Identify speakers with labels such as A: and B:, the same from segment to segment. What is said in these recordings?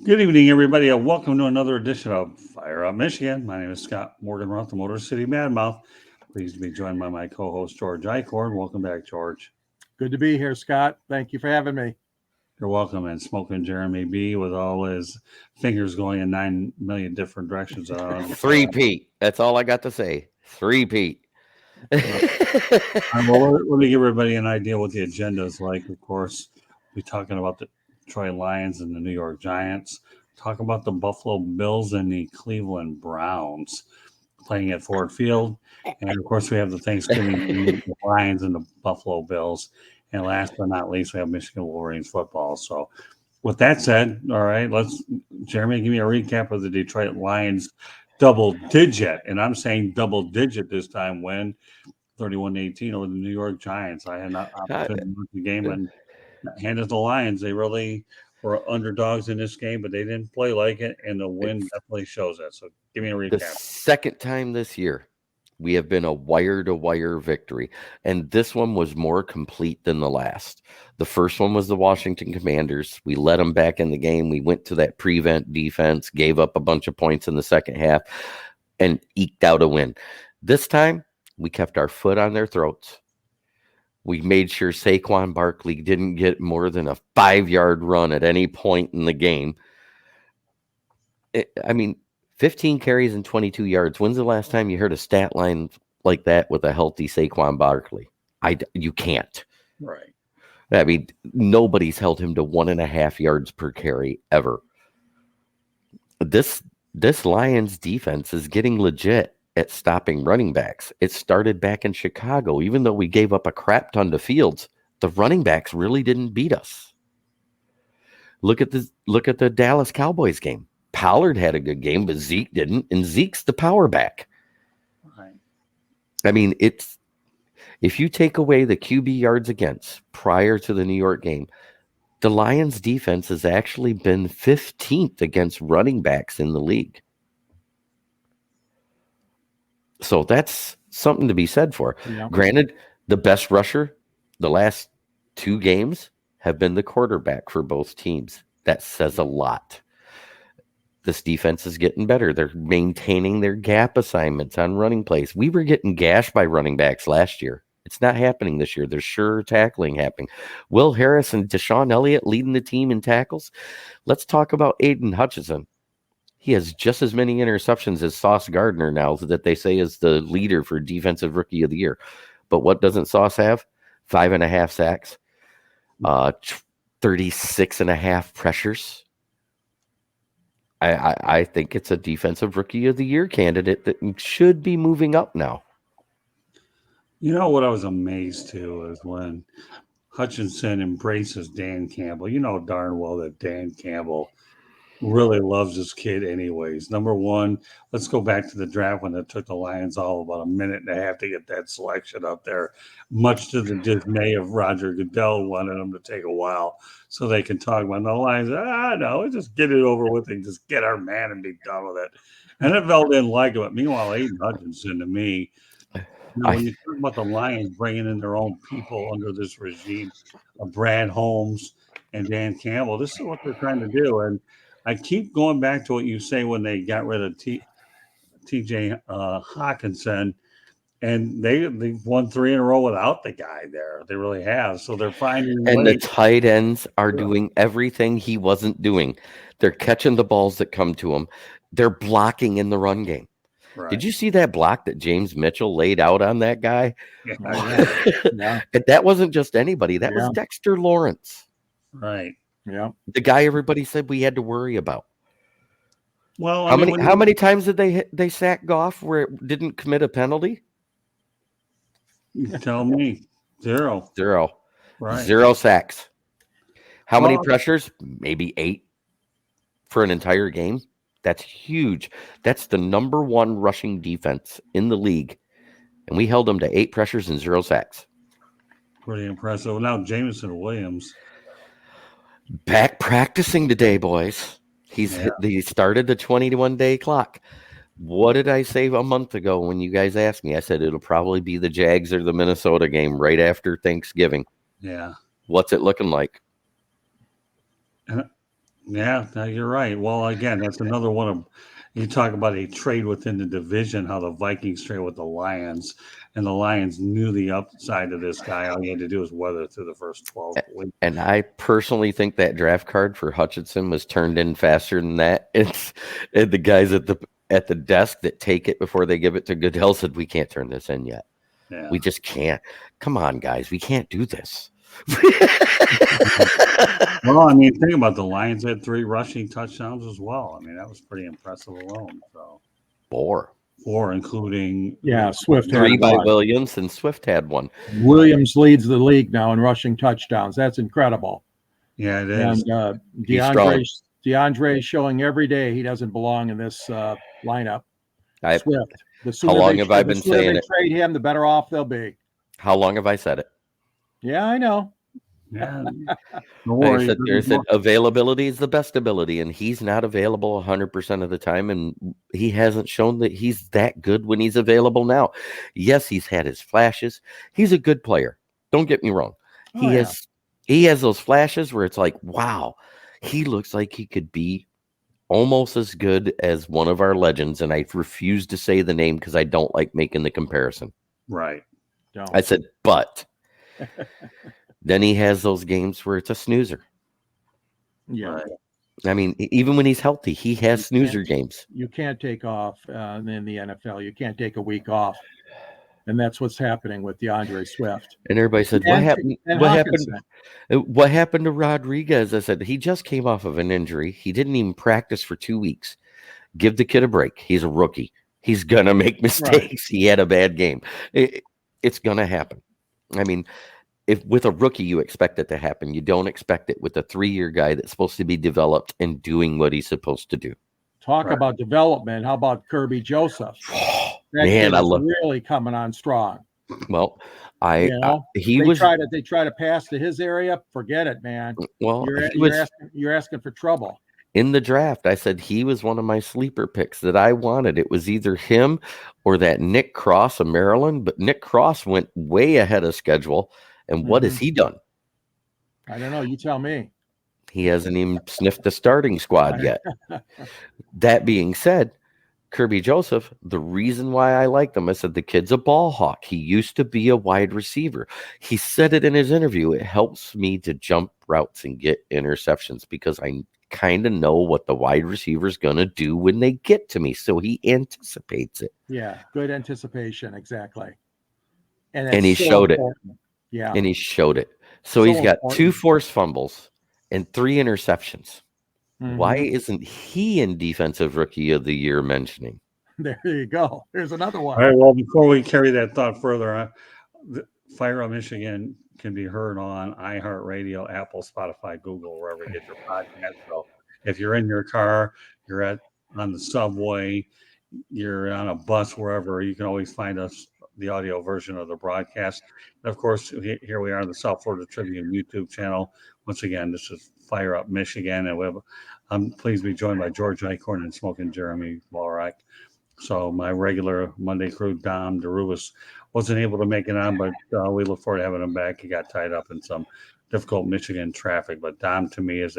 A: Good evening, everybody, and welcome to another edition of Fire Up Michigan. My name is Scott Morganroth, the Motor City Madmouth. Pleased to be joined by my co-host George Icorn. Welcome back, George.
B: Good to be here, Scott. Thank you for having me.
A: You're welcome. And Smoking Jeremy B with all his fingers going in 9 million different directions.
C: Three-peat. That's all I got to say. Three-peat.
A: Well, let me give everybody an idea what the agenda is like. Of course, we're talking about the Detroit Lions and the New York Giants. Talk about the Buffalo Bills and the Cleveland Browns playing at Ford Field. And, of course, we have the Thanksgiving the Lions and the Buffalo Bills. And last but not least, we have Michigan Wolverines football. So with that said, all right, Jeremy, give me a recap of the Detroit Lions double digit. And I'm saying double digit this time win 31-18 over the New York Giants. I had not opportunity to watch the game and hand it the Lions. They really were underdogs in this game, but they didn't play like it, and the win definitely shows that. So give me a recap.
C: The second time this year, we have been a wire-to-wire victory, and this one was more complete than the last. The first one was the Washington Commanders. We let them back in the game. We went to that prevent defense, gave up a bunch of points in the second half, and eked out a win. This time, we kept our foot on their throats. We made sure Saquon Barkley didn't get more than a 5-yard run at any point in the game. 15 carries and 22 yards. When's the last time you heard a stat line like that with a healthy Saquon Barkley? You can't.
A: Right.
C: I mean, nobody's held him to 1.5 yards per carry ever. This Lions defense is getting legit at stopping running backs. It started back in Chicago. Even though we gave up a crap ton to Fields, the running backs really didn't beat us. Look at the Dallas Cowboys game. Pollard had a good game, but Zeke didn't, and Zeke's the power back.
A: Right.
C: I mean, if you take away the QB yards against prior to the New York game, the Lions defense has actually been 15th against running backs in the league. So that's something to be said for. Yeah. Granted, the best rusher the last 2 games have been the quarterback for both teams. That says a lot. This defense is getting better. They're maintaining their gap assignments on running plays. We were getting gashed by running backs last year. It's not happening this year. There's sure tackling happening. Will Harris and Deshaun Elliott leading the team in tackles. Let's talk about Aiden Hutchinson. He has just as many interceptions as Sauce Gardner now that they say is the leader for Defensive Rookie of the Year. But what doesn't Sauce have? 5.5 sacks, 36.5 pressures. I think it's a Defensive Rookie of the Year candidate that should be moving up now.
A: You know what I was amazed to is when Hutchinson embraces Dan Campbell. You know darn well that Dan Campbell really loves this kid anyways. Number one, let's go back to the draft when it took the Lions all about a minute and a half to get that selection up there, much to the dismay of Roger Goodell, wanted them to take a while so they can talk about the Lions. No, just get it over with and just get our man and be done with it. NFL didn't like it. Meanwhile, Aiden Hutchinson, to me, when you talk about the Lions bringing in their own people under this regime of Brad Holmes and Dan Campbell, this is what they're trying to do. And I keep going back to what you say when they got rid of T.J. Hawkinson, and they've won 3 in a row without the guy there. They really have. So they're finding
C: and ways. The tight ends are doing everything he wasn't doing. They're catching the balls that come to them. They're blocking in the run game. Right. Did you see that block that James Mitchell laid out on that guy? Yeah. And that wasn't just anybody. That was Dexter Lawrence.
A: Right.
B: Yeah.
C: The guy everybody said we had to worry about.
A: Well,
C: how many times did they sack Goff where it didn't commit a penalty?
A: Tell me. 0.
C: Right. 0 sacks. How many pressures? Maybe 8 for an entire game. That's huge. That's the number 1 rushing defense in the league. And we held them to 8 pressures and 0 sacks.
A: Pretty impressive. Now Jameson Williams.
C: Back practicing today, boys. He started the 21-day clock. What did I say a month ago when you guys asked me? I said it'll probably be the Jags or the Minnesota game right after Thanksgiving.
A: Yeah.
C: What's it looking like?
A: Yeah, no, you're right. Well, again, that's another one of you talk about a trade within the division, how the Vikings trade with the Lions, and the Lions knew the upside of this guy. All he had to do was weather through the first 12 weeks.
C: And I personally think that draft card for Hutchinson was turned in faster than that. It's and the guys at the desk that take it before they give it to Goodell said, "We can't turn this in yet.
A: Yeah.
C: We just can't. Come on, guys, we can't do this."
A: Well, I mean, think about the Lions had 3 rushing touchdowns as well. I mean, that was pretty impressive alone. So
C: 4,
A: including
B: Swift had
C: 3 by
B: one.
C: Williams, and Swift had one.
B: Williams leads the league now in rushing touchdowns. That's incredible.
A: Yeah, it is.
B: And DeAndre showing every day he doesn't belong in this lineup. Swift. The sooner
C: how long have I been saying it?
B: Trade him, the better off they'll be.
C: How long have I said it?
B: Yeah, I know.
A: Yeah.
C: I said availability is the best ability, and he's not available 100% of the time, and he hasn't shown that he's that good when he's available now. Yes, he's had his flashes. He's a good player. Don't get me wrong. He has those flashes where it's like, wow, he looks like he could be almost as good as one of our legends, and I refuse to say the name because I don't like making the comparison.
A: Right.
B: Don't.
C: I said, but then he has those games where it's a snoozer.
B: Yeah.
A: Right.
C: I mean, even when he's healthy, he has snoozer games.
B: You can't take off in the NFL. You can't take a week off. And that's what's happening with DeAndre Swift.
C: And everybody said, what happened? What happened to Rodriguez? I said, he just came off of an injury. He didn't even practice for 2 weeks. Give the kid a break. He's a rookie. He's going to make mistakes. Right. He had a bad game. It's going to happen. I mean, if with a rookie, you expect it to happen. You don't expect it with a 3-year guy that's supposed to be developed and doing what he's supposed to do.
B: Talk about development. How about Kirby Joseph?
C: Man, I love
B: really coming on strong.
C: Well,
B: they try to pass to his area. Forget it, man.
C: Well,
B: you're asking for trouble.
C: In the draft, I said he was one of my sleeper picks that I wanted. It was either him or that Nick Cross of Maryland, but Nick Cross went way ahead of schedule. And what has he done?
B: I don't know. You tell me.
C: He hasn't even sniffed the starting squad yet. That being said, Kirby Joseph, the reason why I liked him, I said the kid's a ball hawk. He used to be a wide receiver. He said it in his interview. It helps me to jump routes and get interceptions because I kind of know what the wide receiver is going to do when they get to me. So he anticipates it.
B: Yeah, good anticipation. Exactly.
C: And he showed it.
B: Yeah.
C: And he showed it. So he's got 2 forced fumbles and 3 interceptions. Mm-hmm. Why isn't he in Defensive Rookie of the Year mentioning?
B: There you go. There's another one.
A: All right. Well, before we carry that thought further, Fire Up Michigan can be heard on iHeartRadio, Apple, Spotify, Google, wherever you get your podcast. So if you're in your car, you're on the subway, you're on a bus, wherever, you can always find us, the audio version of the broadcast. And of course, here we are on the South Florida Tribune YouTube channel. Once again, this is Fire Up Michigan, and I'm pleased to be joined by George Eichhorn and Smoking Jeremy Walreich. So my regular Monday crew, Dom DeRubis, wasn't able to make it on, but we look forward to having him back. He got tied up in some difficult Michigan traffic, but Dom to me is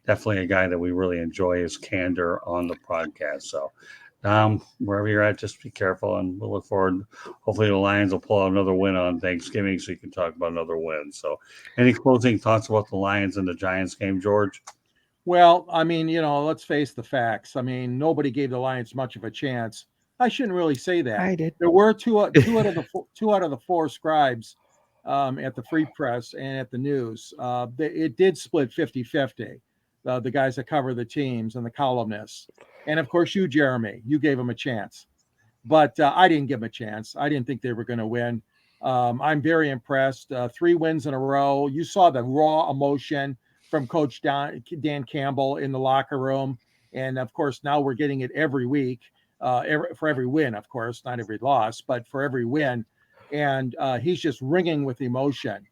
A: definitely a guy that we really enjoy his candor on the podcast. So wherever you're at, just be careful, and we'll look forward. Hopefully the Lions will pull out another win on Thanksgiving so you can talk about another win. So any closing thoughts about the Lions and the Giants game, George?
B: Well, I mean, let's face the facts. I mean, nobody gave the Lions much of a chance. I shouldn't really say that.
C: I did.
B: There were two out of the 4 scribes at the Free Press and at the News. It did split 50-50, the guys that cover the teams and the columnists. And, of course, you, Jeremy, you gave them a chance. But I didn't give them a chance. I didn't think they were going to win. I'm very impressed. 3 wins in a row. You saw the raw emotion from Coach Dan Campbell in the locker room. And, of course, now we're getting it every week for every win, of course, not every loss, but for every win. And he's just ringing with emotion,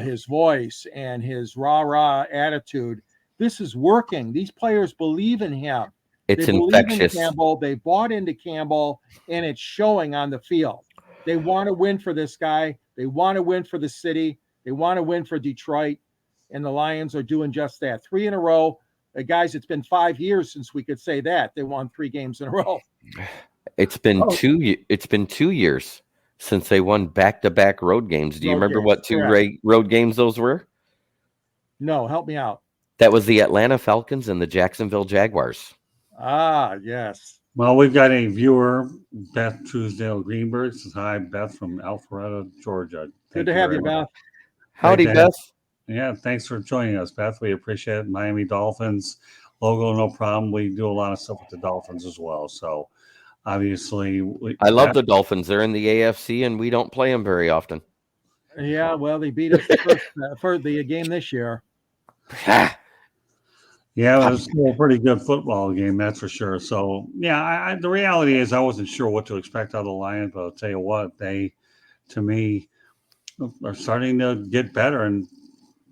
B: his voice and his rah-rah attitude. This is working. These players believe in him.
C: It's
B: they
C: infectious.
B: In Campbell. They bought into Campbell, and it's showing on the field. They want to win for this guy. They want to win for the city. They want to win for Detroit, and the Lions are doing just that. 3 in a row. Guys, it's been 5 years since we could say that. They won 3 games in a row.
C: It's been 2 years since they won back-to-back road games. Do you remember what 2 road games those were?
B: No, help me out.
C: That was the Atlanta Falcons and the Jacksonville Jaguars.
B: Ah, yes.
A: Well, we've got a viewer, Beth Truesdale Greenberg. Says, hi, Beth from Alpharetta, Georgia.
B: Good to have you, Beth.
C: Howdy, Beth.
A: Yeah, thanks for joining us, Beth. We appreciate it. Miami Dolphins logo, no problem. We do a lot of stuff with the Dolphins as well. So, obviously,
C: I love the Dolphins. They're in the AFC, and we don't play them very often.
B: Yeah, well, they beat us for the game this year.
A: Yeah, it was still a pretty good football game, that's for sure. So, yeah, the reality is I wasn't sure what to expect out of the Lions, but I'll tell you what, they, to me, are starting to get better, and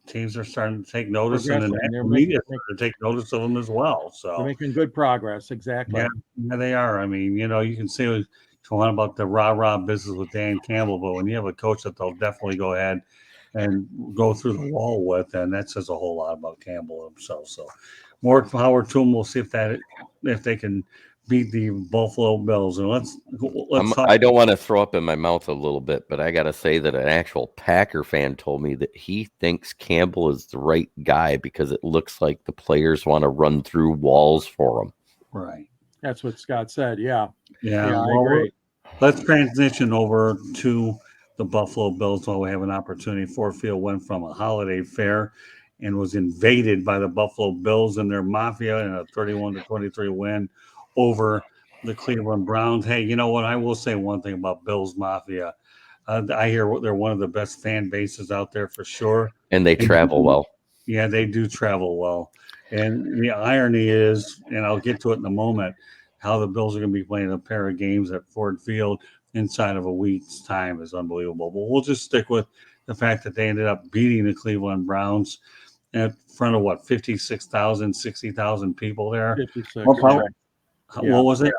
A: teams are starting to take notice, and the media is starting to take notice of them as well. So
B: they're making good progress, exactly.
A: Yeah, they are. I mean, you can say one about the rah-rah business with Dan Campbell, but when you have a coach that they'll definitely go ahead and go through the wall with, and that says a whole lot about Campbell himself. So more power to them. We'll see if they can beat the Buffalo Bills. And let's
C: I don't want to throw up in my mouth a little bit, but I got to say that an actual Packer fan told me that he thinks Campbell is the right guy because it looks like the players want to run through walls for him.
A: Right.
B: That's what Scott said. Yeah.
A: Yeah.
B: I agree.
A: Let's transition over to the Buffalo Bills while we have an opportunity. Fordfield went from a holiday fair and was invaded by the Buffalo Bills and their mafia in a 31-23 win over the Cleveland Browns. Hey, you know what? I will say one thing about Bills Mafia. I hear they're one of the best fan bases out there for sure.
C: And they travel well.
A: Yeah, they do travel well. And the irony is, and I'll get to it in a moment, how the Bills are going to be playing a pair of games at Ford Field inside of a week's time is unbelievable. But we'll just stick with the fact that they ended up beating the Cleveland Browns in front of 56,000, 60,000 people there.
B: 56.
A: What was it?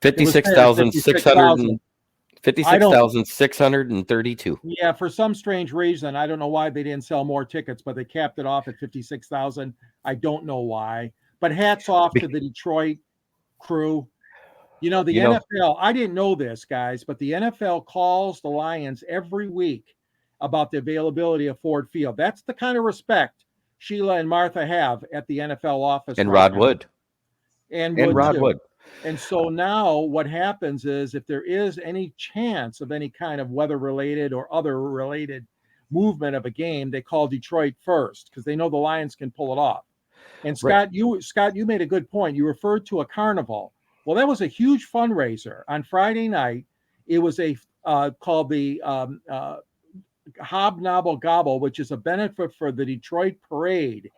C: 56,632.
B: Yeah, for some strange reason, I don't know why they didn't sell more tickets, but they capped it off at 56,000. I don't know why. But hats off to the Detroit crew. The NFL, I didn't know this, guys, but the NFL calls the Lions every week about the availability of Ford Field. That's the kind of respect Sheila and Martha have at the NFL office.
C: And Rod Wood.
B: And
C: Rod Wood.
B: And so now what happens is if there is any chance of any kind of weather-related or other-related movement of a game, they call Detroit first because they know the Lions can pull it off. And Scott,
C: right.
B: you made a good point. You referred to a carnival. Well, that was a huge fundraiser. On Friday night, it was called the Hobnobble Gobble, which is a benefit for the Detroit Parade.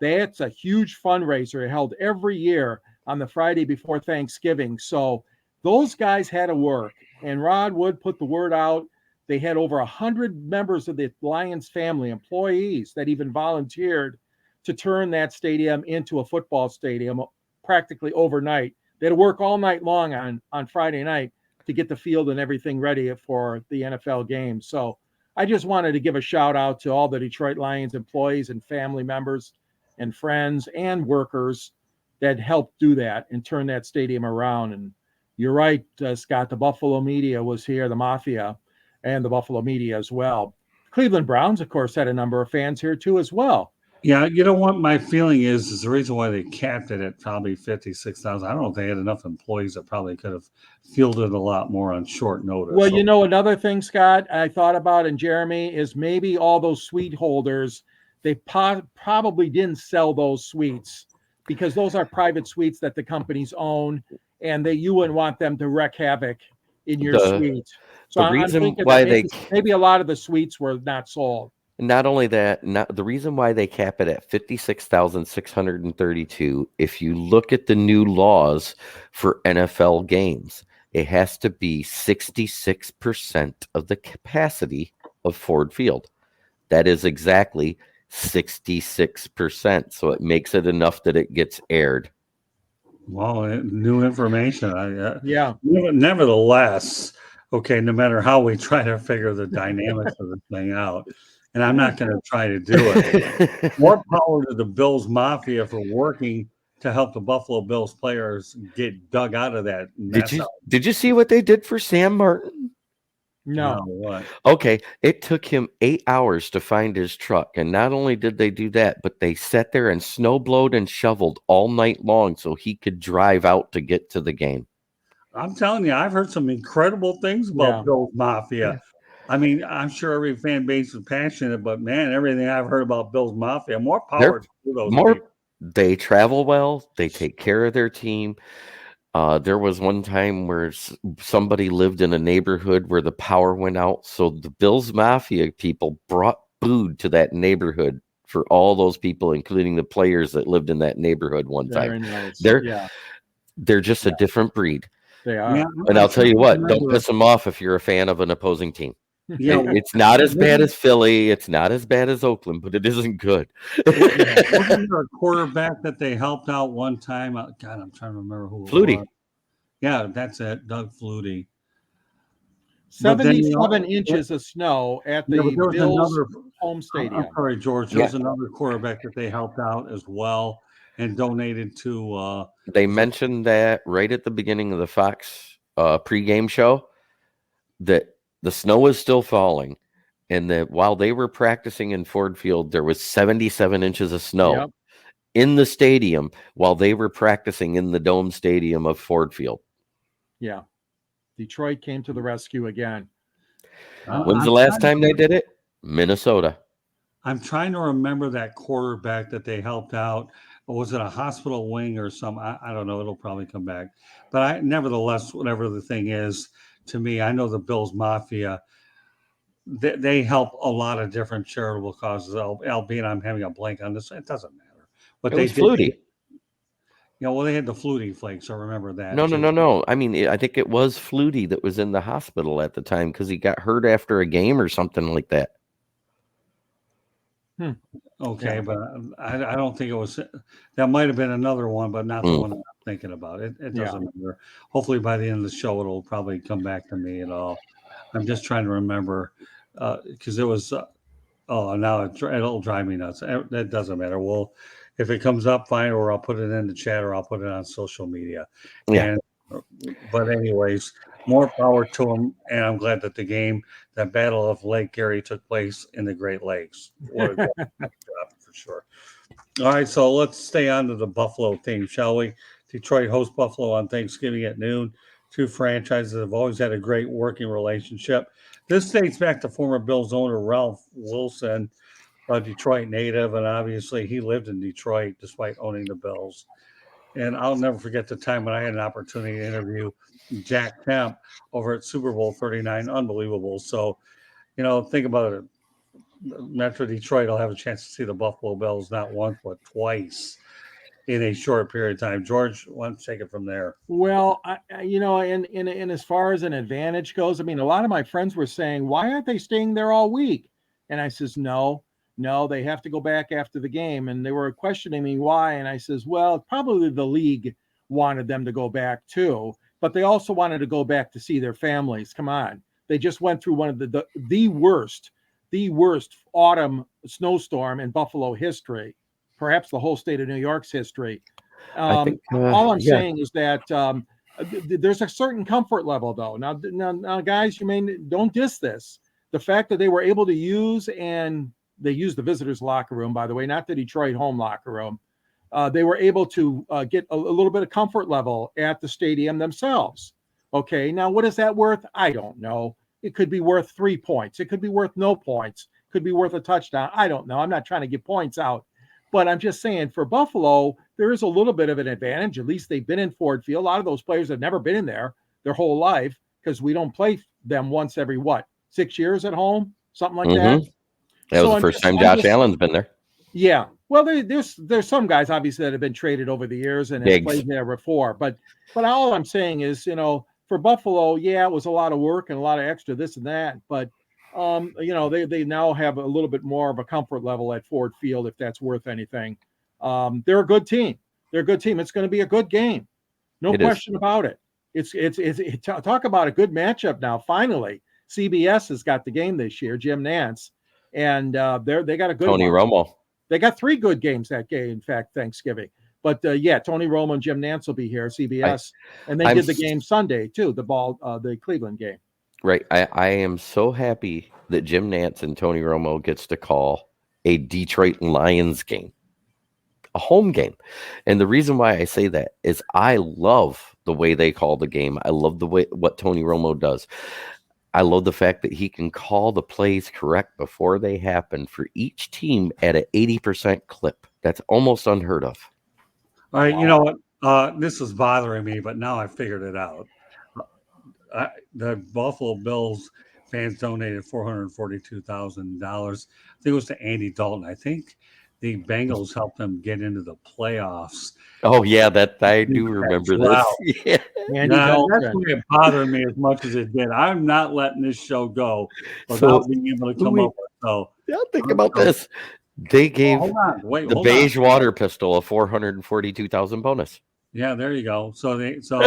B: That's a huge fundraiser held every year on the Friday before Thanksgiving. So those guys had to work, and Rod Wood put the word out. They had over 100 members of the Lions family, employees that even volunteered to turn that stadium into a football stadium practically overnight. They had to work all night long on Friday night to get the field and everything ready for the NFL game. So I just wanted to give a shout out to all the Detroit Lions employees and family members and friends and workers that helped do that and turn that stadium around. And you're right, Scott, the Buffalo media was here, the Mafia and the Buffalo media as well. Cleveland Browns, of course, had a number of fans here too as well.
A: Yeah, you know what my feeling is the reason why they capped it at probably 56,000. I don't know if they had enough employees that probably could have fielded a lot more on short notice.
B: Well, another thing, Scott, I thought about, and Jeremy, is maybe all those suite holders, they probably didn't sell those suites because those are private suites that the companies own, and you wouldn't want them to wreak havoc in your suite. So I'm thinking maybe a lot of the suites were not sold.
C: Not only that, the reason why they cap it at 56,632, if you look at the new laws for NFL games, it has to be 66% of the capacity of Ford Field. That is exactly 66%. So it makes it enough that it gets aired.
A: Well, new information. Nevertheless, okay, no matter how we try to figure the dynamics of the thing out, and I'm not going to try to do it. More power to the Bills Mafia for working to help the Buffalo Bills players get dug out of that mess.
C: Did you see what they did for Sam Martin?
B: No.
A: What?
C: Okay, it took him 8 hours to find his truck, and not only did they do that, but they sat there and snowblowed and shoveled all night long so he could drive out to get to the game.
A: I'm telling you, I've heard some incredible things about Bills Mafia. I mean, I'm sure every fan base is passionate, but man, everything I've heard about Bills Mafia, more power to those people.
C: They travel well. They take care of their team. There was one time where somebody lived in a neighborhood where the power went out. So the Bills Mafia people brought food to that neighborhood for all those people, including the players that lived in that neighborhood one time.
B: Nice.
C: They're just a different breed.
B: They are.
A: Yeah,
C: and I'll tell you what, don't piss them off if you're a fan of an opposing team.
A: Yeah,
C: it's not as bad as Philly. It's not as bad as Oakland, but it isn't good.
A: Wasn't there a quarterback that they helped out one time? God, I'm trying to remember who it
C: Flutie.
A: was. Yeah, that's it, Doug Flutie.
B: 77 inches of snow at the Bills home stadium.
A: I'm sorry, George. There was another quarterback that they helped out as well and donated to.
C: They mentioned that right at the beginning of the Fox pregame show that the snow was still falling, and that while they were practicing in Ford Field, there was 77 inches of snow in the stadium while they were practicing in the dome stadium of Ford Field.
B: Yeah. Detroit came to the rescue again.
C: When's the last time they did it? Minnesota.
A: I'm trying to remember that quarterback that they helped out. Or was it a hospital wing or something? I don't know. It'll probably come back. But nevertheless, whatever the thing is, to me, I know the Bills Mafia, they help a lot of different charitable causes, albeit I'm having a blank on this. It doesn't matter. But they did.
C: Flutie.
A: They had the Flutie Flakes. I remember that.
C: No. I mean, I think it was Flutie that was in the hospital at the time because he got hurt after a game or something like that.
A: Okay, but I don't think it was. That might have been another one, but not the one I'm thinking about. It doesn't matter. Hopefully, by the end of the show, it'll probably come back to me at all. I'm just trying to remember because it was. Now it'll drive me nuts. That doesn't matter. Well, if it comes up, fine, or I'll put it in the chat, or I'll put it on social media.
C: Yeah.
A: But anyways, more power to them, and I'm glad that that Battle of Lake Erie took place in the Great Lakes. What a job for sure. All right, so let's stay on to the Buffalo theme, shall we? Detroit hosts Buffalo on Thanksgiving at noon. Two franchises have always had a great working relationship. This dates back to former Bills owner Ralph Wilson, a Detroit native, and obviously he lived in Detroit despite owning the Bills. And I'll never forget the time when I had an opportunity to interview Jack Kemp over at Super Bowl 39. Unbelievable. So, think about it. Metro Detroit will have a chance to see the Buffalo Bills not once, but twice in a short period of time. George, why don't you take it from there?
B: Well, and as far as an advantage goes, I mean, a lot of my friends were saying, why aren't they staying there all week? And I says, no, they have to go back after the game. And they were questioning me why. And I says, well, probably the league wanted them to go back too, but they also wanted to go back to see their families. Come on. They just went through one of the worst autumn snowstorm in Buffalo history, perhaps the whole state of New York's history. All I'm saying is that there's a certain comfort level, though. Now, guys, don't diss this. The fact that they were able to use, and they used the visitors' locker room, by the way, not the Detroit home locker room. They were able to get a little bit of comfort level at the stadium themselves. Okay, now what is that worth? I don't know. It could be worth 3 points. It could be worth no points. It could be worth a touchdown. I don't know. I'm not trying to get points out. But I'm just saying for Buffalo, there is a little bit of an advantage. At least they've been in Ford Field. A lot of those players have never been in there their whole life because we don't play them once every, 6 years at home? Something like that.
C: That was the first time Josh Allen's been there.
B: Yeah. Well, there's some guys, obviously, that have been traded over the years and have played there before. But all I'm saying is, for Buffalo, it was a lot of work and a lot of extra this and that. But, they now have a little bit more of a comfort level at Ford Field, if that's worth anything. They're a good team. It's going to be a good game. No question about it. It's talk about a good matchup now. Finally, CBS has got the game this year, Jim Nantz. and they got a good
C: Tony
B: one.
C: Romo.
B: They got 3 good games that game. In fact, Thanksgiving. But Tony Romo and Jim Nantz will be here, CBS, and they did the game Sunday too. The Cleveland game.
C: Right. I am so happy that Jim Nantz and Tony Romo gets to call a Detroit Lions game, a home game. And the reason why I say that is I love the way they call the game. I love the way what Tony Romo does. I love the fact that he can call the plays correct before they happen for each team at an 80% clip. That's almost unheard of.
A: All right, you know what? This is bothering me, but now I figured it out. The Buffalo Bills fans donated $442,000. I think it was to Andy Dalton. I think the Bengals helped them get into the playoffs.
C: Oh yeah, that I do remember this. Yeah.
B: Andy Dalton.
A: That's why it bothered me as much as it did. I'm not letting this show go without being able to come up with. So
C: yeah, think about this. They gave the beige water pistol a $442,000 bonus.
A: Yeah, there you go. So this is how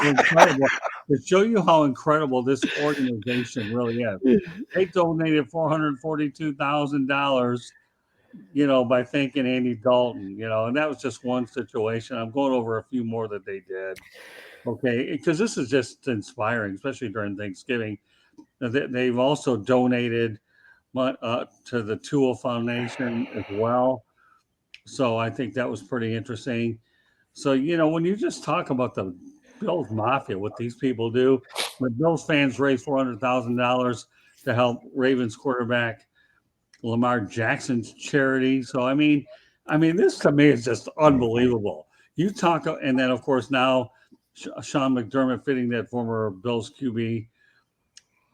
A: incredible, to show you how incredible this organization really is. They donated $442,000, by thanking Andy Dalton, and that was just one situation. I'm going over a few more that they did. Okay, because this is just inspiring, especially during Thanksgiving. They've also donated to the Tua Foundation as well. So I think that was pretty interesting. So, when you just talk about the Bills Mafia, what these people do, the Bills fans raised $400,000 to help Ravens quarterback Lamar Jackson's charity. So, I mean, this to me is just unbelievable. You talk, and then, of course, now Sean McDermott fitting that former Bills QB,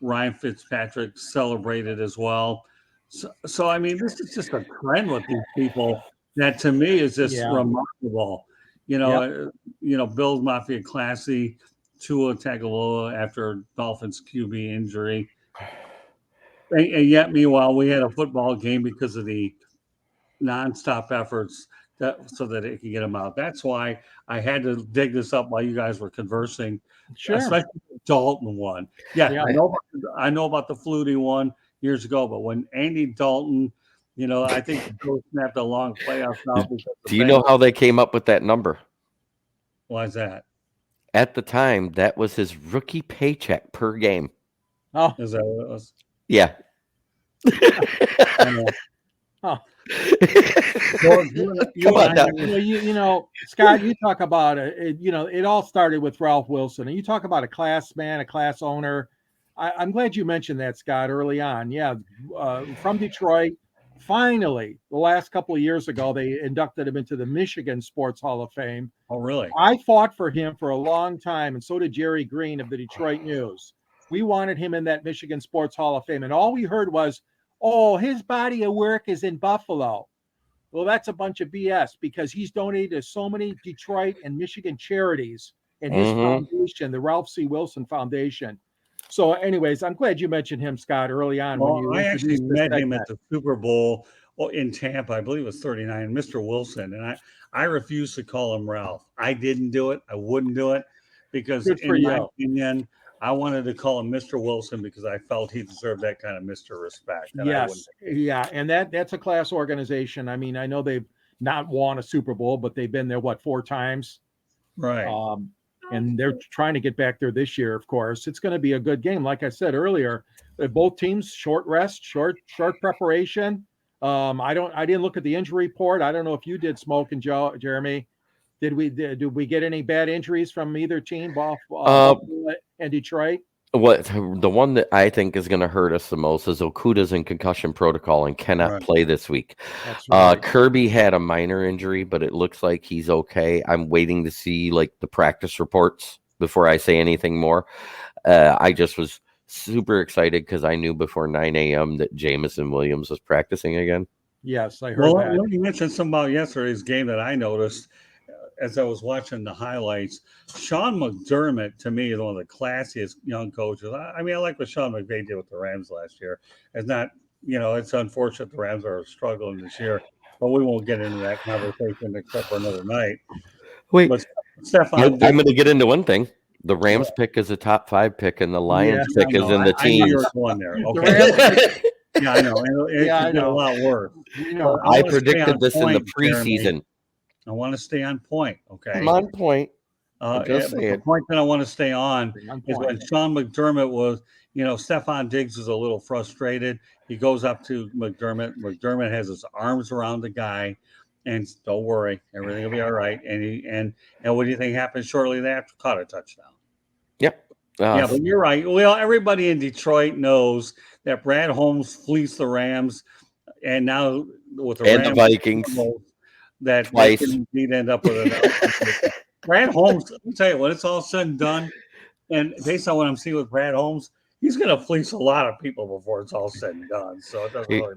A: Ryan Fitzpatrick, celebrated as well. So I mean, this is just a trend with these people that to me is just remarkable. Bills Mafia classy, Tua Tagovailoa after Dolphins QB injury. And yet, meanwhile, we had a football game because of the nonstop efforts so that it could get them out. That's why I had to dig this up while you guys were conversing.
B: Sure.
A: Especially the Dalton one. Yeah. I know about the Flutie one years ago, but when Andy Dalton, I think the Bills snapped a long playoff now.
C: Do you know how they came up with that number?
A: Why is that?
C: At the time, that was his rookie paycheck per game.
B: Oh,
A: is that what it was?
C: Yeah.
B: Oh. Scott, you talk about it. It all started with Ralph Wilson, and you talk about a class man, a class owner. I'm glad you mentioned that, Scott, early on. Yeah, from Detroit. Finally, the last couple of years ago, they inducted him into the Michigan Sports Hall of Fame.
A: Oh, really?
B: I fought for him for a long time, and so did Jerry Green of the Detroit News. We wanted him in that Michigan Sports Hall of Fame, and all we heard was, "Oh, his body of work is in Buffalo." Well, that's a bunch of BS because he's donated to so many Detroit and Michigan charities and his foundation, the Ralph C. Wilson Foundation. So, anyways, I'm glad you mentioned him, Scott, early on.
A: Well, I actually met him at the Super Bowl in Tampa. I believe it was 39, Mr. Wilson. And I refused to call him Ralph. I didn't do it. I wouldn't do it because, in my opinion, I wanted to call him Mr. Wilson because I felt he deserved that kind of Mr. respect.
B: Yes. Yeah. And that's a class organization. I mean, I know they've not won a Super Bowl, but they've been there, 4 times?
A: Right.
B: And they're trying to get back there this year, of course. It's going to be a good game. Like I said earlier, both teams, short rest, short preparation. I didn't look at the injury report. I don't know if you did, Smoke and Jeremy. Did we get any bad injuries from either team, Buffalo and Detroit?
C: The one that I think is going to hurt us the most is Okuda's in concussion protocol and cannot play this week.
B: That's right.
C: Kirby had a minor injury, but it looks like he's okay. I'm waiting to see the practice reports before I say anything more. I just was super excited because I knew before 9 a.m. that Jamison Williams was practicing again.
B: Yes, I heard that.
A: Well, you mentioned something about yesterday's game that I noticed as I was watching the highlights. Sean McDermott, to me, is one of the classiest young coaches. I mean, I like what Sean McVay did with the Rams last year. It's not, it's unfortunate the Rams are struggling this year, but we won't get into that conversation except for another night.
C: Wait, Stefan, I'm going to get into one thing. The Rams pick is a top 5 pick, and the Lions
B: Yeah,
C: pick is in the
A: I knew you
C: teens.
A: were going there.
B: The
A: Okay.
B: Rams,
A: Yeah, I know. And it
B: Yeah, I
A: could get a
B: know.
A: lot worse.
B: you know,
A: I
C: I
A: wanna stay
C: predicted
A: on
C: this in the
A: point, Jeremy.
C: preseason.
A: I want to stay on point. Okay.
C: I'm on point. Just
A: But the
C: saying.
A: point that I want to stay on
B: on
A: is
B: point.
A: when Sean McDermott was, Stephon Diggs is a little frustrated. He goes up to McDermott. McDermott has his arms around the guy, and don't worry, everything will be all right. And what do you think happened shortly thereafter? Caught a touchdown.
C: Yep.
A: Yeah, but you're right. Well, everybody in Detroit knows that Brad Holmes fleeced the Rams, and now with the
C: And the
A: Rams,
C: Vikings
A: that
C: twice.
A: they can indeed end up with an Brad Holmes. Let me tell you, when it's all said and done, and based on what I'm seeing with Brad Holmes, he's going to fleece a lot of people before it's all said and done. So it doesn't really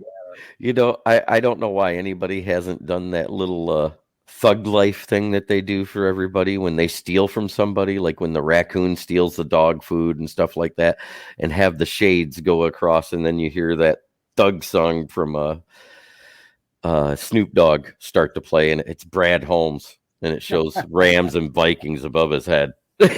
A: matter.
C: I don't know why anybody hasn't done that little thug life thing that they do for everybody when they steal from somebody, like when the raccoon steals the dog food and stuff like that, and have the shades go across, and then you hear that thug song from Snoop Dogg start to play, and it's Brad Holmes, and it shows Rams and Vikings above his head.
A: Well,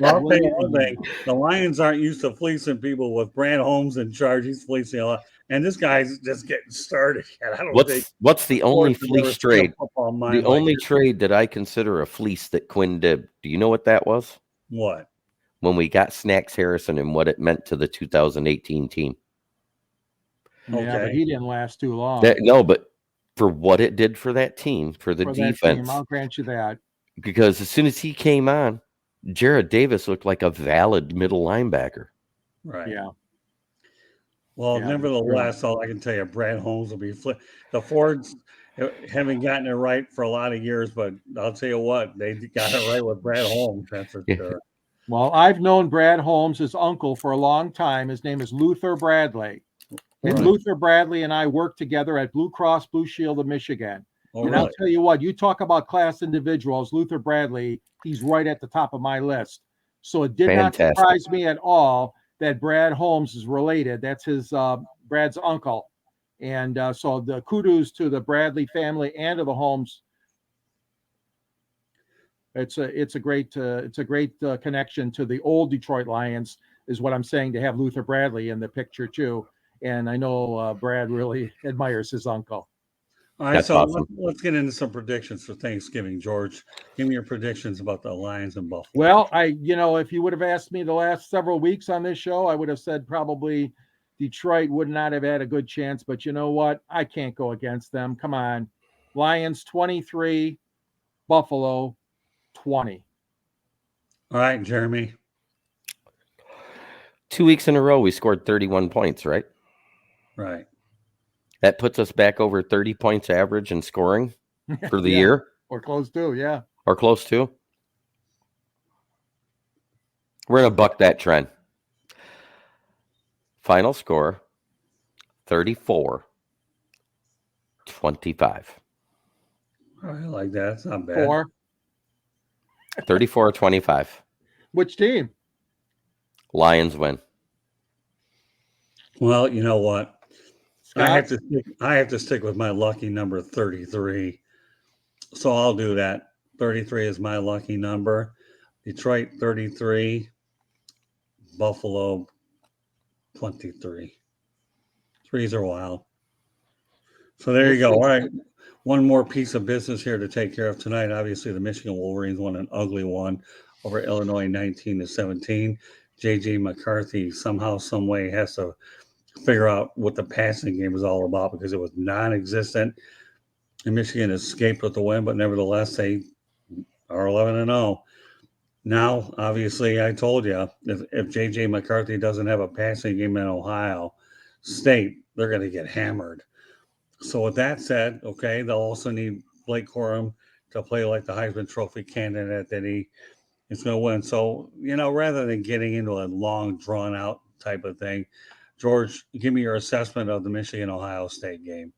A: I'll tell you one thing: the Lions aren't used to fleecing people with Brad Holmes in charge. He's fleecing a lot, and this guy's just getting started. I don't think
C: What's the only fleece trade? The only
A: this.
C: trade that I consider a fleece that Quinn did. Do you know what that was?
A: What?
C: When we got Snacks Harrison and what it meant to the 2018 team.
B: Yeah, but he didn't last too long.
C: No, but for what it did for that team, for the defense,
B: I'll grant you that.
C: Because as soon as he came on, Jared Davis looked like a valid middle linebacker.
A: Right.
B: Yeah.
A: Well, nevertheless, all I can tell you, Brad Holmes will be the Fords haven't gotten it right for a lot of years, but I'll tell you what, they got it right with Brad Holmes. That's for sure.
B: Well, I've known Brad Holmes, his uncle, for a long time. His name is Luther Bradley. Right. Luther Bradley and I worked together at Blue Cross Blue Shield of Michigan. And I'll tell you what, you talk about class individuals, Luther Bradley, he's right at the top of my list. So it did not surprise me at all that Brad Holmes is related. That's his Brad's uncle. And so the kudos to the Bradley family and to the Holmes. It's a great connection to the old Detroit Lions, is what I'm saying, to have Luther Bradley in the picture too. And I know Brad really admires his uncle.
A: All right, so awesome. Let's get into some predictions for Thanksgiving. George, give me your predictions about the Lions and Buffalo.
B: Well, if you would have asked me the last several weeks on this show, I would have said probably Detroit would not have had a good chance. But you know what? I can't go against them. Come on. Lions 23, Buffalo 20.
A: All right, Jeremy.
C: 2 weeks in a row, we scored 31 points, right?
A: Right.
C: That puts us back over 30 points average in scoring for the year.
B: Or close to, yeah.
C: Or close to. We're going to buck that trend. Final score, 34-25.
A: I like that. It's not bad.
C: 34-25.
B: Which team?
C: Lions win.
A: Well, you know what? Scott? I have to stick with my lucky number 33. So I'll do that. 33 is my lucky number. Detroit 33, Buffalo 23. Threes are wild. So there you go. All right. One more piece of business here to take care of tonight. Obviously, the Michigan Wolverines won an ugly one over Illinois 19-17. J.J. McCarthy somehow, some way has to figure out what the passing game was all about, because it was non-existent. And Michigan escaped with the win, but nevertheless, they are 11-0. Now, obviously, I told you, if J.J. McCarthy doesn't have a passing game in Ohio State, they're going to get hammered. So with that said, okay, they'll also need blakecorum to play like the Heisman Trophy candidate that he is going to win. So, rather than getting into a long, drawn-out type of thing, George, give me your assessment of the Michigan-Ohio State game.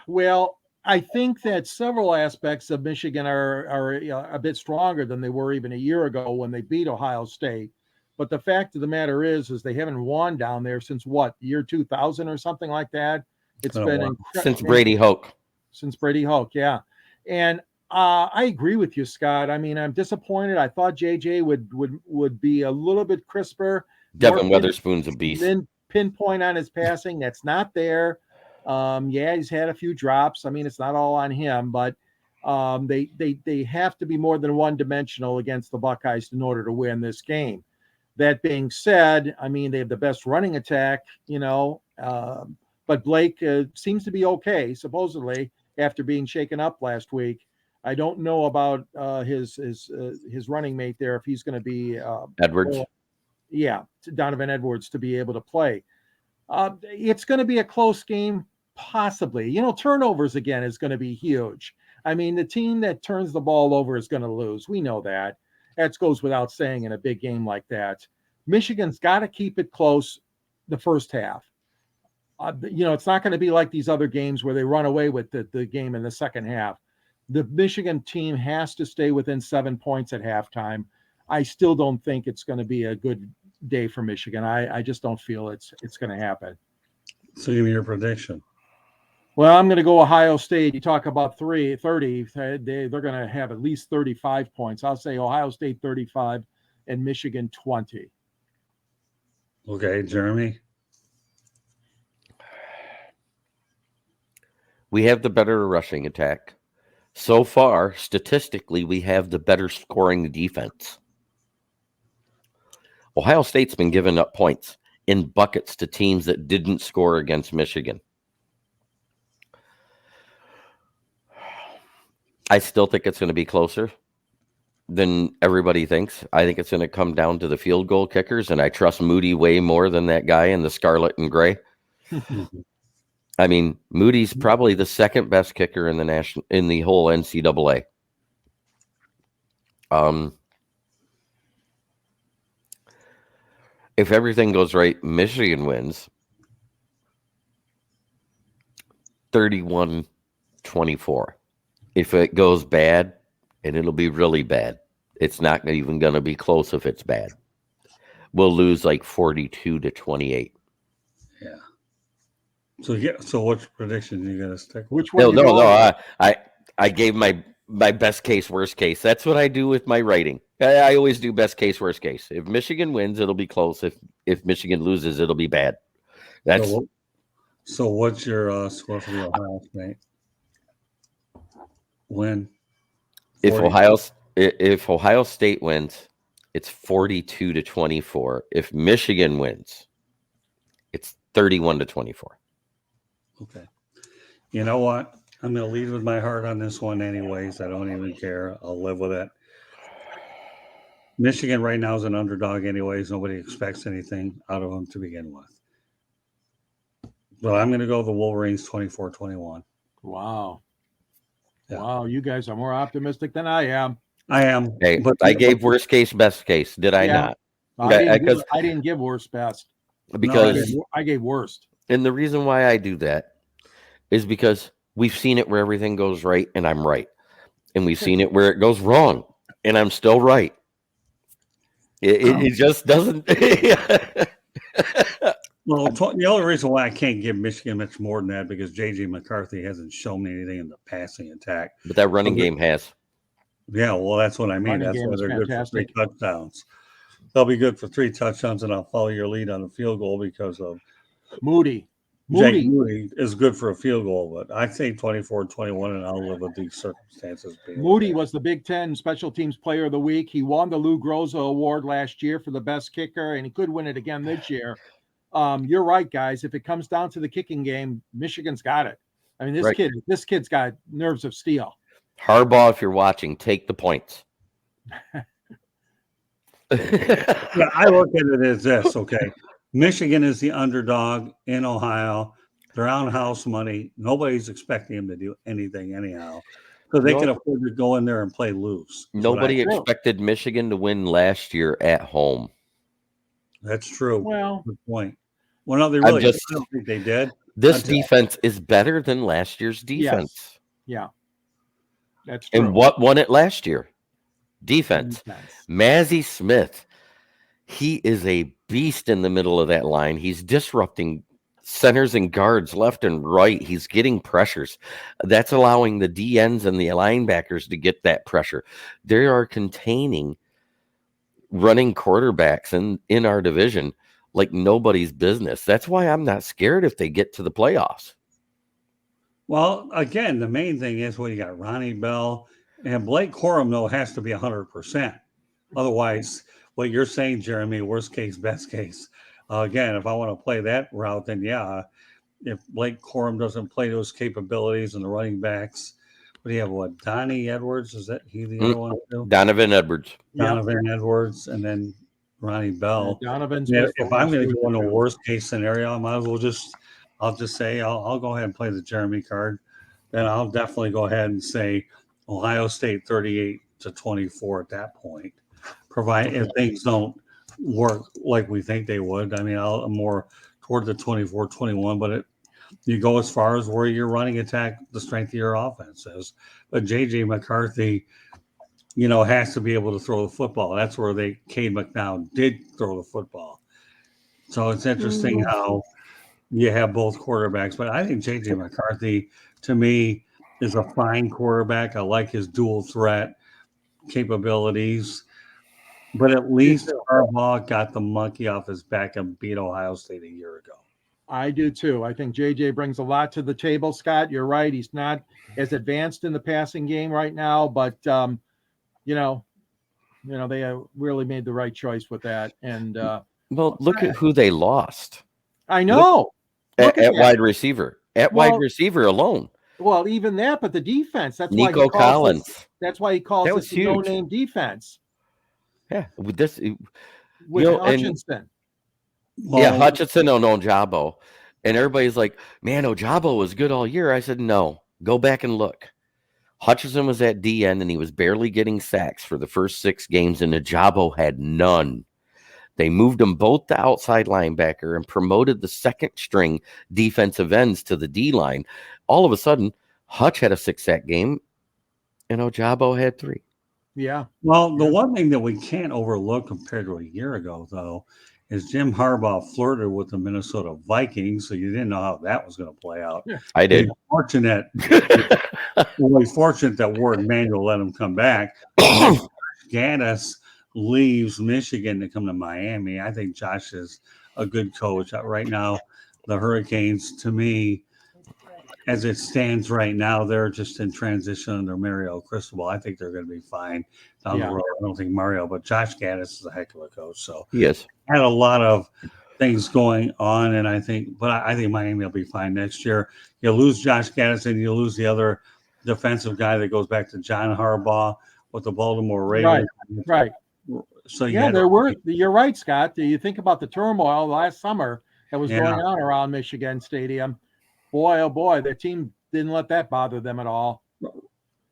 B: Well, I think that several aspects of Michigan are a bit stronger than they were even a year ago when they beat Ohio State. But the fact of the matter is they haven't won down there since what, year 2000 or something like that. It's been
C: since Brady Hoke.
B: Since Brady Hoke, yeah. And I agree with you, Scott. I mean, I'm disappointed. I thought JJ would be a little bit crisper.
C: Devin Weatherspoon's a beast.
B: Pinpoint on his passing. That's not there. Yeah, he's had a few drops. I mean, it's not all on him, but they have to be more than one-dimensional against the Buckeyes in order to win this game. That being said, I mean, they have the best running attack, but Blake seems to be okay, supposedly, after being shaken up last week. I don't know about his running mate there, if he's going to be
C: Edwards.
B: Donovan Edwards, to be able to play. It's going to be a close game, possibly. Turnovers again is going to be huge. I mean, the team that turns the ball over is going to lose. We know that. That goes without saying in a big game like that. Michigan's got to keep it close the first half. It's not going to be like these other games where they run away with the game in the second half. The Michigan team has to stay within 7 points at halftime. I still don't think it's going to be a good day for Michigan. I just don't feel it's going to happen.
A: So give me your prediction.
B: Well, I'm going to go Ohio State. You talk about 30. They're going to have at least 35 points. I'll say Ohio State 35 and Michigan 20.
A: Okay, Jeremy.
C: We have the better rushing attack. So far, statistically, we have the better scoring defense. Ohio State's been giving up points in buckets to teams that didn't score against Michigan. I still think it's going to be closer than everybody thinks. I think it's going to come down to the field goal kickers, and I trust Moody way more than that guy in the scarlet and gray. I mean, Moody's probably the second best kicker in the whole NCAA. If everything goes right, Michigan wins 31-24. If it goes bad, and it'll be really bad, it's not even going to be close if it's bad. We'll lose like 42-28.
A: Yeah. So which prediction you gonna stick with?
B: Which one?
C: No. I gave my best case, worst case. That's what I do with my writing. I always do best case, worst case. If Michigan wins, it'll be close. If Michigan loses, it'll be bad. That's
A: so. What's your score for the Ohio State win?
C: If Ohio State wins, it's 42-24. If Michigan wins, it's 31-24.
A: Okay. You know what? I'm going to lead with my heart on this one anyways. I don't even care. I'll live with it. Michigan right now is an underdog anyways. Nobody expects anything out of them to begin with. But I'm going to go the Wolverines 24-21.
B: Wow.
A: Yeah.
B: Wow, you guys are more optimistic than I am.
A: I am.
C: Hey, but I gave worst case, best case. Did I not?
B: I didn't give worst best.
C: Because
B: I gave worst.
C: And the reason why I do that is because we've seen it where everything goes right and I'm right. And we've seen it where it goes wrong and I'm still right. It just doesn't.
A: Well, the only reason why I can't give Michigan much more than that because J.J. McCarthy hasn't shown me anything in the passing attack.
C: But that running game has.
A: Yeah, well, that's what I mean. That's why they're
B: fantastic.
A: good for 3 touchdowns. They'll be good for 3 touchdowns, and I'll follow your lead on the field goal because of
B: Moody.
A: Jake Moody is good for a field goal, but I say 24-21, and I'll live with these circumstances.
B: Moody was the Big Ten Special Teams Player of the Week. He won the Lou Groza Award last year for the best kicker, and he could win it again this year. You're right, guys. If it comes down to the kicking game, Michigan's got it. I mean, this kid's got nerves of steel.
C: Harbaugh, if you're watching, take the points.
A: Yeah, I look at it as this, okay? Michigan is the underdog in Ohio. They're on house money. Nobody's expecting them to do anything anyhow. So they can afford to go in there and play loose.
C: Nobody expected Michigan to win last year at home.
A: That's true.
B: Well,
A: good point. Well, no, I don't think they did.
C: This defense is better than last year's defense.
B: Yes. Yeah. That's true.
C: And what won it last year? Defense. Mazzie Smith. He is a beast in the middle of that line. He's disrupting centers and guards left and right. He's getting pressures. That's allowing the DNs and the linebackers to get that pressure. They are containing running quarterbacks in our division like nobody's business. That's why I'm not scared if they get to the playoffs.
A: Well, again, the main thing is you got Ronnie Bell and blakecorum, though, has to be 100%. Otherwise, what you're saying, Jeremy, worst case, best case. Again, if I want to play that route, then yeah, if blakecorum doesn't play those capabilities and the running backs, what do you have? What, Donnie Edwards? Is that he the other one too?
C: Donovan Edwards.
A: Donovan Edwards, and then Ronnie Bell.
B: Donovan's
A: if I'm going to go in a worst case scenario, I might as well I'll just say I'll go ahead and play the Jeremy card. Then I'll definitely go ahead and say Ohio State 38-24 at that point. If things don't work like we think they would, I mean, I'm more toward the 24-21, but you go as far as where your running attack, the strength of your offense is. But J.J. McCarthy, has to be able to throw the football. That's where Cade McNown did throw the football. So it's interesting how you have both quarterbacks. But I think J.J. McCarthy, to me, is a fine quarterback. I like his dual threat capabilities. But at least Harbaugh got the monkey off his back and beat Ohio State a year ago.
B: I do too. I think JJ brings a lot to the table, Scott. You're right. He's not as advanced in the passing game right now, but they really made the right choice with that. And
C: look at who they lost.
B: I know.
C: At wide receiver. Wide receiver alone.
B: Well, even that, but the defense. That's
C: Nico Collins.
B: That's why he calls this a no-name defense.
C: Yeah, with
B: Hutchinson.
C: Hutchinson on Ojabo. And everybody's like, man, Ojabo was good all year. I said, no, go back and look. Hutchinson was at DN and he was barely getting sacks for the first 6 games, and Ojabo had none. They moved them both to outside linebacker and promoted the second string defensive ends to the D line. All of a sudden, Hutch had a 6-sack game and Ojabo had 3.
B: Yeah.
A: Well, the one thing that we can't overlook compared to a year ago, though, is Jim Harbaugh flirted with the Minnesota Vikings, so you didn't know how that was going to play out.
B: Yeah.
C: I did.
A: He's fortunate that Ward Manuel let him come back. Gaddis leaves Michigan to come to Miami. I think Josh is a good coach. Right now, the Hurricanes, to me, as it stands right now, they're just in transition under Mario Cristobal. I think they're going to be fine down the road. I don't think Mario, but Josh Gaddis is a heck of a coach. So
C: yes,
A: had a lot of things going on, and I think Miami will be fine next year. You lose Josh Gaddis, and you lose the other defensive guy that goes back to John Harbaugh with the Baltimore Ravens.
B: Right.
A: So
B: you're right, Scott. Do you think about the turmoil last summer that was going on around Michigan Stadium? Boy, oh boy, their team didn't let that bother them at all.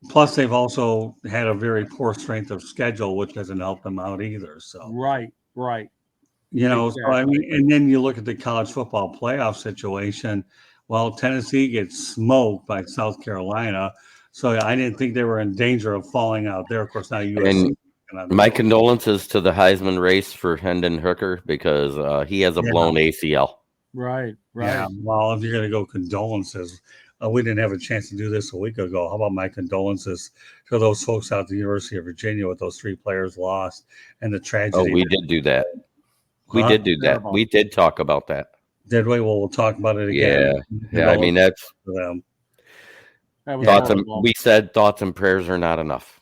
A: Plus, they've also had a very poor strength of schedule, which hasn't helped them out either. So
B: right.
A: So I mean, and then you look at the college football playoff situation. Well, Tennessee gets smoked by South Carolina, so I didn't think they were in danger of falling out there. Of course, now USC.
C: And my condolences to the Heisman race for Hendon Hooker because he has a blown ACL.
B: Right.
A: Yeah. Well, if you're going to go condolences, we didn't have a chance to do this a week ago. How about my condolences to those folks out at the University of Virginia with those 3 players lost and the tragedy?
C: Oh, we did do that. We did do that. We did talk about that.
A: Did we? Well, we'll talk about it again.
C: Yeah. I mean, that's
A: them.
C: We said thoughts and prayers are not enough.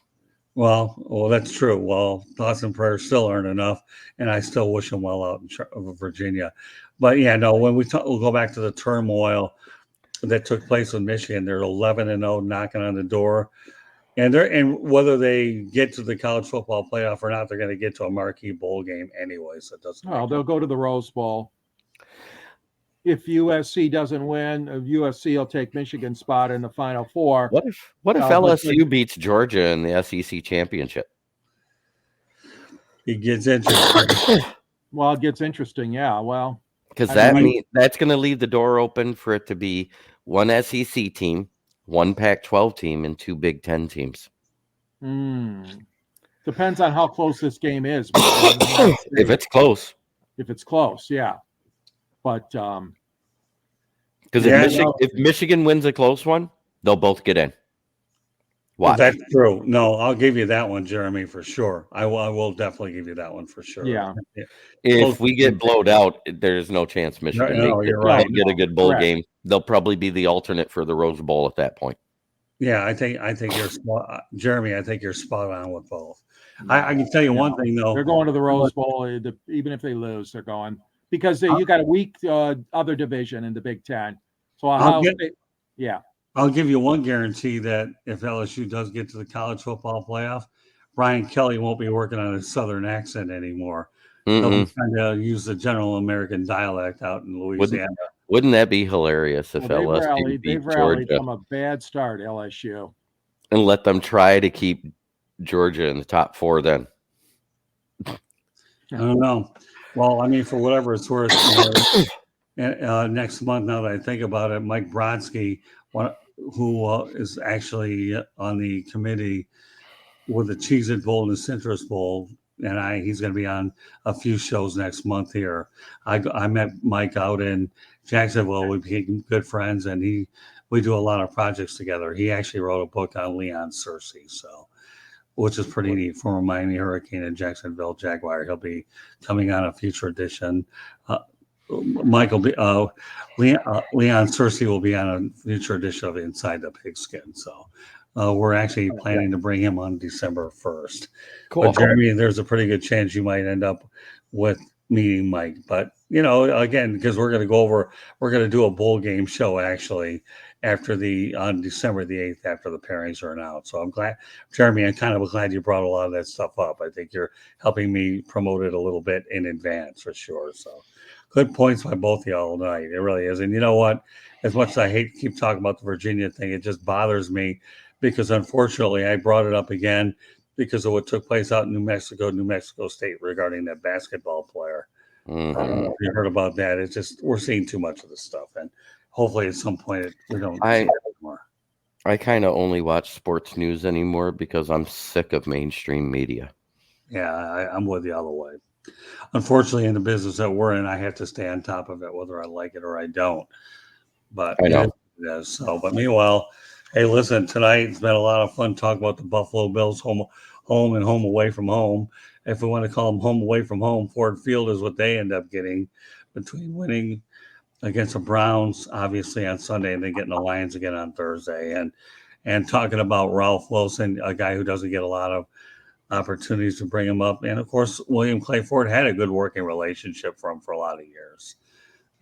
A: Well, that's true. Well, thoughts and prayers still aren't enough, and I still wish them well out in Virginia. But yeah, no. When we'll go back to the turmoil that took place with Michigan. They're 11-0, knocking on the door, and whether they get to the college football playoff or not, they're going to get to a marquee bowl game anyway. So it doesn't.
B: Oh, they'll go to the Rose Bowl. If USC doesn't win, USC will take Michigan's spot in the Final Four.
C: What if LSU beats Georgia in the SEC championship?
A: It gets interesting.
B: Well, it gets interesting, yeah. Well,
C: because that's going to leave the door open for it to be one SEC team, one Pac-12 team, and 2 Big Ten teams.
B: Depends on how close this game is.
C: If it's close.
B: If it's close, yeah. But
C: Because if Michigan wins a close one, they'll both get in. Watch.
A: That's true. No, I'll give you that one, Jeremy, for sure. I will definitely give you that one for sure.
B: Yeah.
C: If we get blowed out, there's no chance Michigan
A: you're right.
C: get a good bowl game. They'll probably be the alternate for the Rose Bowl at that point.
A: Yeah, I think you're spot, Jeremy. I think you're spot on with both. I can tell you one thing though.
B: They're going to the Rose Bowl, even if they lose, they're going because you got a weak other division in the Big Ten. So I'll
A: give you one guarantee that if LSU does get to the college football playoff, Brian Kelly won't be working on his Southern accent anymore. He'll be trying to use the general American dialect out in Louisiana.
C: Wouldn't that be hilarious if LSU
B: they've rallied from a bad start, LSU,
C: and let them try to keep Georgia in the top 4 then?
A: I don't know. Well, I mean, for whatever it's worth, next month, now that I think about it, Mike Brodsky, who is actually on the committee with the Cheez-It Bowl and the Citrus Bowl, and he's going to be on a few shows next month here. I met Mike out in Jacksonville. We became good friends, and we do a lot of projects together. He actually wrote a book on Leon Searcy, which is pretty neat. Former Miami Hurricane and Jacksonville Jaguar. He'll be coming on a future edition. Leon Searcy will be on a future edition of Inside the Pigskin. So we're actually planning to bring him on December 1st. Cool. But Jeremy, there's a pretty good chance you might end up with meeting Mike. But, again, because we're going to do a bowl game show actually on December the 8th after the pairings are announced. So I'm glad, Jeremy, I'm kind of glad you brought a lot of that stuff up. I think you're helping me promote it a little bit in advance for sure. So good points by both of y'all tonight. It really is. And you know what? As much as I hate to keep talking about the Virginia thing, it just bothers me because unfortunately I brought it up again because of what took place out in New Mexico State regarding that basketball player. I don't know if you heard about that. It's just we're seeing too much of this stuff, and hopefully at some point we don't see it anymore.
C: I kind of only watch sports news anymore because I'm sick of mainstream media.
A: Yeah, I'm with you all the way. Unfortunately, in the business that we're in, I have to stay on top of it, whether I like it or I don't. But
C: I know.
A: But meanwhile, hey, listen, tonight it's been a lot of fun talking about the Buffalo Bills home and home away from home. If we want to call them home away from home, Ford Field is what they end up getting between winning against the Browns, obviously, on Sunday, and then getting the Lions again on Thursday. And talking about Ralph Wilson, a guy who doesn't get a lot of opportunities to bring him up. And, of course, William Clay Ford had a good working relationship for him for a lot of years.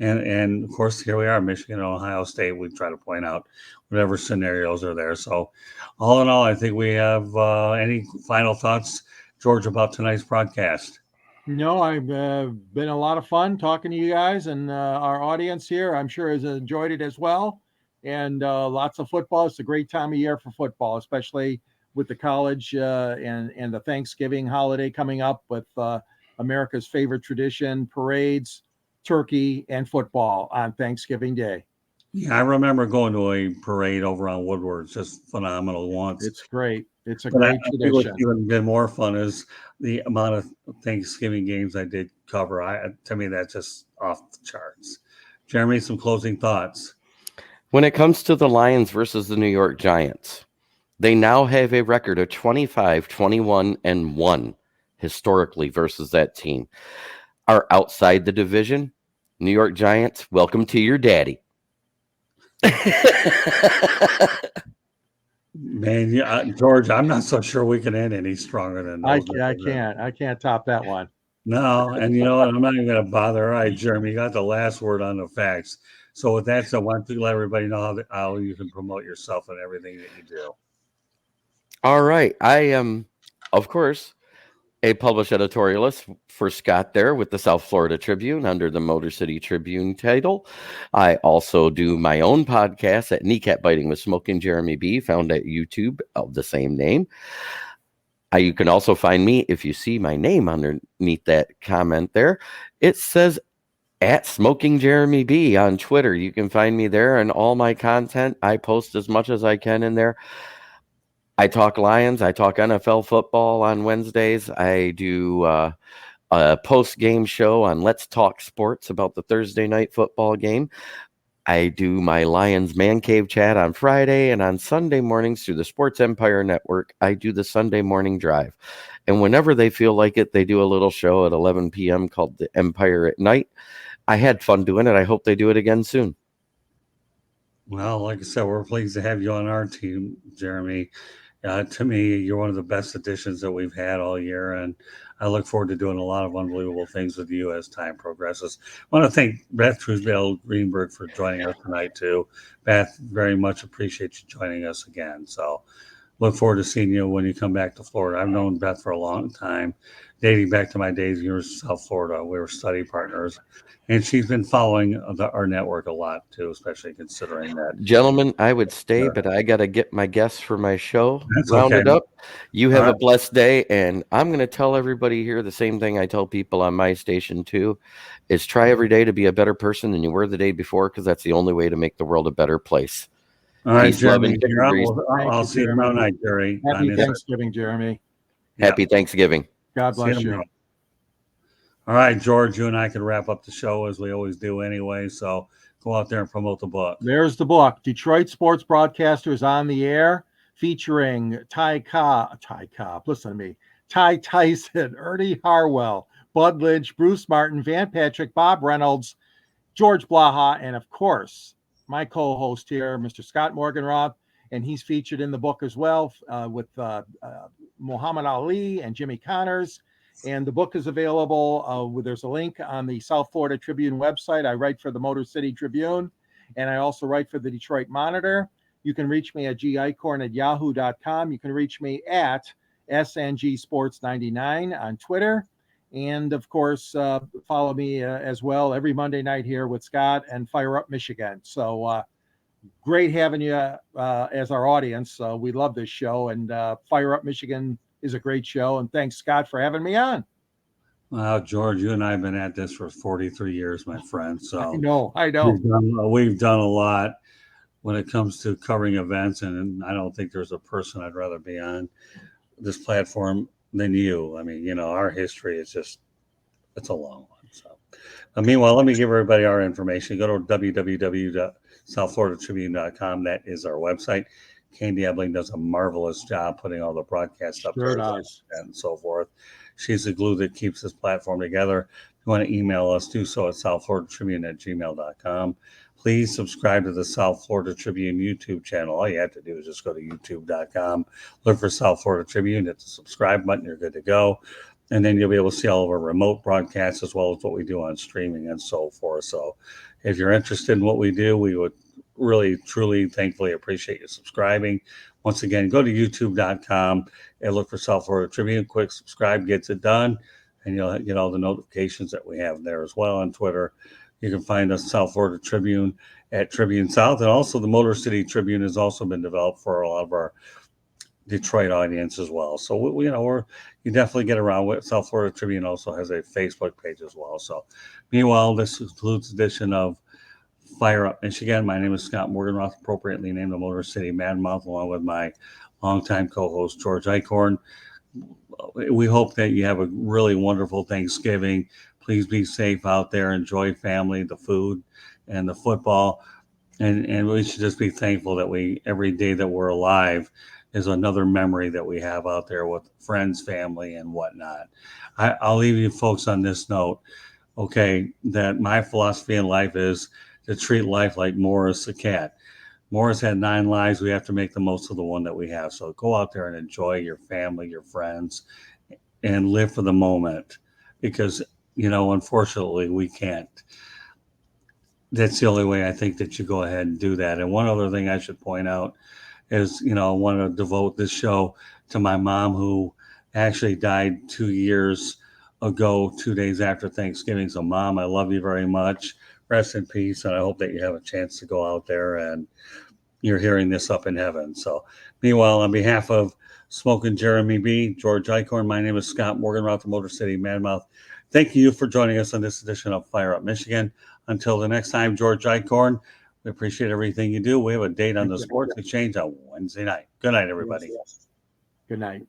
A: And of course, here we are, Michigan and Ohio State. We try to point out whatever scenarios are there. So all in all, I think we have any final thoughts, George, about tonight's broadcast?
B: No, I've been a lot of fun talking to you guys and our audience here. I'm sure has enjoyed it as well. And lots of football. It's a great time of year for football, especially with the college and the Thanksgiving holiday coming up with America's favorite tradition, parades, turkey, and football on Thanksgiving Day.
A: Yeah, I remember going to a parade over on Woodward. It's just phenomenal once.
B: It's great. It's a great tradition. What's
A: even been more fun is the amount of Thanksgiving games I did cover. To me, that's just off the charts. Jeremy, some closing thoughts.
C: When it comes to the Lions versus the New York Giants, they now have a record of 25, 21, and 1 historically versus that team. Are outside the division. New York Giants, welcome to your daddy.
A: Man, George, I'm not so sure we can end any stronger than those.
B: I can't top that one.
A: No, and you know what? I'm not even going to bother. All right, Jeremy, you got the last word on the facts. So with that, I want to let everybody know how you can promote yourself and everything that you do.
C: All right. I am, of course, a published editorialist for Scott there with the South Florida Tribune under the Motor City Tribune title. I also do my own podcast at Kneecap Biting with Smoking Jeremy B, found at YouTube of the same name. You can also find me, if you see my name underneath that comment there, it says at Smoking Jeremy B on Twitter. You can find me there and all my content. I post as much as I can in there. I talk Lions. I talk NFL football on Wednesdays. I do a post-game show on Let's Talk Sports about the Thursday night football game. I do my Lions Man Cave chat on Friday, and on Sunday mornings through the Sports Empire Network, I do the Sunday morning drive. And whenever they feel like it, they do a little show at 11 p.m. called The Empire at Night. I had fun doing it. I hope they do it again soon.
A: Well, like I said, we're pleased to have you on our team, Jeremy. To me, you're one of the best additions that we've had all year, and I look forward to doing a lot of unbelievable things with you as time progresses. I want to thank Beth Truesdale Greenberg for joining us tonight, too. Beth, very much appreciate you joining us again. So look forward to seeing you when you come back to Florida. I've known Beth for a long time, dating back to my days here in South Florida. We were study partners, and she's been following our network a lot too, especially considering that.
C: Gentlemen, I would stay, but I got to get my guests for my show
A: That's
C: rounded
A: okay.
C: up. You have
A: All
C: a
A: right.
C: blessed day, and I'm going to tell everybody here the same thing I tell people on my station too, is try every day to be a better person than you were the day before, because that's the only way to make the world a better place.
A: All right,
C: Peace, love,
A: Jeremy.
C: and chicken grease.
A: I'll see you tomorrow night, Jerry.
B: Happy Thanksgiving, Jeremy.
C: Happy Thanksgiving.
B: God bless
A: See you
B: you.
A: tomorrow. All right, George, you and I can wrap up the show as we always do anyway. So go out there and promote the book.
B: There's the book. Detroit Sports Broadcasters on the Air, featuring Ty Cobb, listen to me, Ty Tyson, Ernie Harwell, Bud Lynch, Bruce Martin, Van Patrick, Bob Reynolds, George Blaha, and of course, my co-host here, Mr. Scott Morganroth, and he's featured in the book as well with Muhammad Ali and Jimmy Connors. And the book is available. There's a link on the South Florida Tribune website. I write for the Motor City Tribune, and I also write for the Detroit Monitor. You can reach me at gicorn@yahoo.com. You can reach me at SNGSports99 on Twitter. And of course, follow me as well every Monday night here with Scott and Fire Up Michigan. So great having you as our audience. We love this show, and Fire Up Michigan is a great show. And thanks, Scott, for having me on.
A: Well, George, you and I have been at this for 43 years, my friend. So
B: I know.
A: We've done a lot when it comes to covering events, and I don't think there's a person I'd rather be on this platform than you. I mean, our history is it's a long one. So, meanwhile, let me give everybody our information. Go to www.southfloridatribune.com. That is our website. Candy Ebling does a marvelous job putting all the broadcasts up there and so forth. She's the glue that keeps this platform together. If you want to email us, do so at southfloridatribune@gmail.com. Please subscribe to the South Florida Tribune YouTube channel. All you have to do is just go to youtube.com, look for South Florida Tribune, hit the subscribe button, you're good to go. And then you'll be able to see all of our remote broadcasts as well as what we do on streaming and so forth. So if you're interested in what we do, we would really, truly, thankfully appreciate you subscribing. Once again, go to youtube.com and look for South Florida Tribune. Quick subscribe gets it done, and you'll get all the notifications that we have there as well. On Twitter, you can find us South Florida Tribune at Tribune South, and also the Motor City Tribune has also been developed for a lot of our Detroit audience as well. So you definitely get around with. South Florida Tribune also has a Facebook page as well. So meanwhile, this concludes the edition of Fire Up Michigan. My name is Scott Morganroth, appropriately named the Motor City Madmouth, along with my longtime co-host George Eichhorn. We hope that you have a really wonderful Thanksgiving. Please be safe out there. Enjoy family, the food, and the football. And we should just be thankful that every day that we're alive is another memory that we have out there with friends, family, and whatnot. I'll leave you folks on this note, okay, that my philosophy in life is to treat life like Morris the cat. Morris had 9 lives. We have to make the most of the one that we have. So go out there and enjoy your family, your friends, and live for the moment, because, unfortunately, we can't. That's the only way I think that you go ahead and do that. And one other thing I should point out is, I want to devote this show to my mom, who actually died 2 years ago, 2 days after Thanksgiving. So, Mom, I love you very much. Rest in peace, and I hope that you have a chance to go out there and you're hearing this up in heaven. So, meanwhile, on behalf of Smokin' Jeremy B., George Eichhorn, my name is Scott Morganroth, the Motor City Madmouth. Thank you for joining us on this edition of Fire Up Michigan. Until the next time, George Eichhorn, we appreciate everything you do. We have a date on the Sports Exchange on Wednesday night. Good night, everybody.
B: Good night.